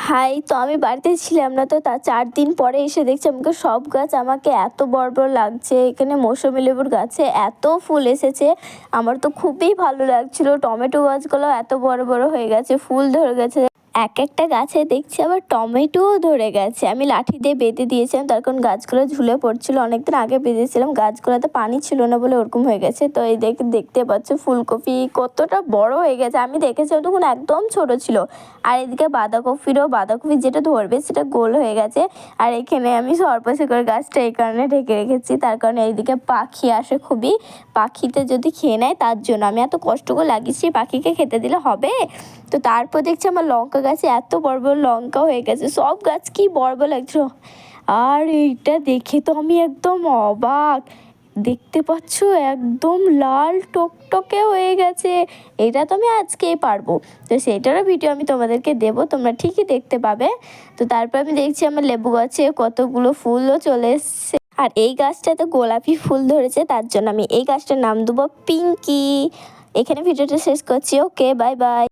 High, তো আমি বাড়িতে ছিলাম না, তো তার 4 দিন পরে এসে দেখছি আমাকে সব গাছ আমাকে এত বড় বড় লাগছে। এখানে মৌসুমী লেবুর গাছে এত ফুল এসেছে, আমার তো খুবই ভালো লাগছিল। টমেটো গাছগুলো এত বড় বড় হয়ে গেছে, ফুল ধরে গেছে। এক একটা গাছে দেখছি আবার টমেটোও ধরে গেছে। আমি লাঠি দিয়ে বেঁধে দিয়েছিলাম, তার কারণ গাছগুলো ঝুলে পড়ছিল। অনেকদিন আগে বেঁধেছিলাম, গাছগুলোতে পানি ছিল না বলে ওরকম হয়ে গেছে। তো এই দেখতে পাচ্ছ ফুলকপি কতটা বড় হয়ে গেছে। আমি দেখেছিলাম তখন একদম ছোট ছিল। আর এদিকে বাঁধাকপি যেটা ধরবে সেটা গোল হয়ে গেছে। আর এখানে আমি সরপাশিকর গাছটা এই কারণে ঢেকে রেখেছি, তার কারণে এইদিকে পাখি আসে খুবই। পাখিতে যদি খেয়ে নেয় তার জন্য আমি এত কষ্ট করে লাগিয়েছি, পাখিকে খেতে দিলে হবে? তো তারপর দেখছি আমার লঙ্কা গাছে এত বড় বড় লঙ্কা হয়ে গেছে। সব গাছ কি বড় বড় লাগছিল। আর এইটা দেখে তো আমি একদম অবাক। দেখতে পাচ্ছ একদম লাল টকটকে হয়ে গেছে। এটা তো আমি আজকেই পারবো। তো সেইটারও ভিডিও আমি তোমাদেরকে দেবো, তোমরা ঠিকই দেখতে পাবে। তো তারপর আমি দেখছি আমার লেবু গাছে কতগুলো ফুলও চলে এসছে। আর এই গাছটাতে গোলাপি ফুল ধরেছে, তার জন্য আমি এই গাছটার নাম দেবো পিঙ্কি। এখানে ভিডিওটা শেষ করছি। ওকে, বাই বাই।